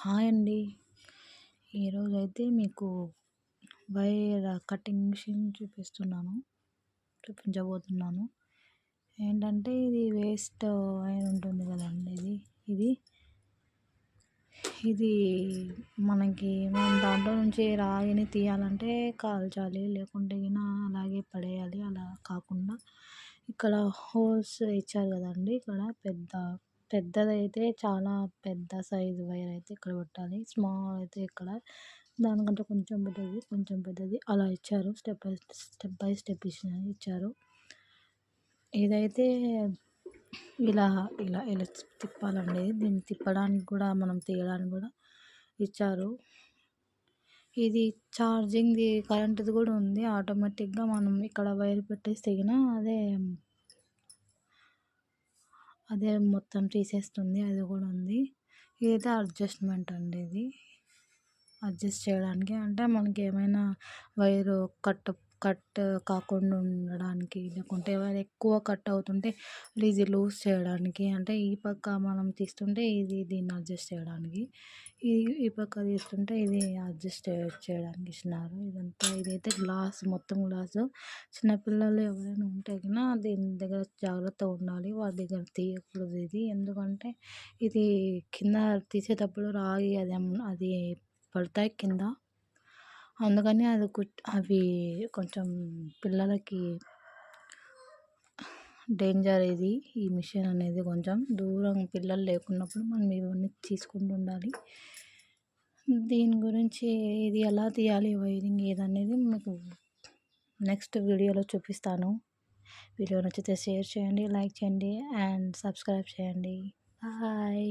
Hi అండి. ఈరోజైతే మీకు వైర్ కటింగ్ మిషన్ చూపించబోతున్నాను. ఏంటంటే ఇది వేస్ట్ వైర్ ఉంటుంది కదండీ ఇది ఇది మనం దాంట్లో నుంచి రాగిని తీయాలంటే కాల్చాలి. లేకుంటే అలాగే పడేయాలి. అలా కాకుండా ఇక్కడ హోల్స్ ఇచ్చారు కదండీ! ఇక్కడ పెద్దదైతే చాలా పెద్ద సైజు వైర్ అయితే ఇక్కడ పెట్టాలి. స్మాల్ అయితే ఇక్కడ దానికంటే కొంచెం పెద్దది అలా ఇచ్చారు. స్టెప్ బై స్టెప్ ఇచ్చారు. ఇదైతే ఇలా ఇలా ఇలా తిప్పాలండి. దీన్ని తిప్పడానికి కూడా మనం తీయడానికి కూడా ఇచ్చారు. ఇది ఛార్జింగ్ది కరెంటుది కూడా ఉంది. ఆటోమేటిక్గా మనం ఇక్కడ వైర్ పెట్టేస్తే అదే మొత్తం తీసేస్తుంది. అది కూడా ఉంది. ఇదైతే అడ్జస్ట్మెంట్ అండి. ఇది అడ్జస్ట్ చేయడానికి అంటే మనకి ఏమైనా వైరు కట్ కాకుండా ఉండడానికి, లేకుంటే వైర్ ఎక్కువ కట్ అవుతుంటే ఇది లూజ్ చేయడానికి, అంటే ఈ పక్క మనం తీస్తుంటే దీన్ని అడ్జస్ట్ చేయడానికి, ఈ పక్క తీస్తుంటే ఇది అడ్జస్ట్ చేయడానికి ఇచ్చినారు. ఇదైతే మొత్తం గ్లాసు. చిన్నపిల్లలు ఎవరైనా ఉంటే దీని దగ్గర జాగ్రత్తగా ఉండాలి. వాళ్ళ దగ్గర తీయకూడదు ఇది. ఎందుకంటే ఇది కింద తీసేటప్పుడు రాగి అది పడతాయి కింద. అందుకని అవి కొంచెం పిల్లలకి డేంజర్ ఇది. ఈ మిషన్ అనేది కొంచెం దూరం పిల్లలు లేకున్నప్పుడు మనం ఇవన్నీ తీసుకుంటూ ఉండాలి. దీని గురించి ఇది ఎలా తీయాలి, వైరింగ్ ఏదనేది మీకు నెక్స్ట్ వీడియోలో చూపిస్తాను. వీడియో నచ్చితే షేర్ చేయండి, లైక్ చేయండి అండ్ సబ్స్క్రైబ్ చేయండి. బాయ్.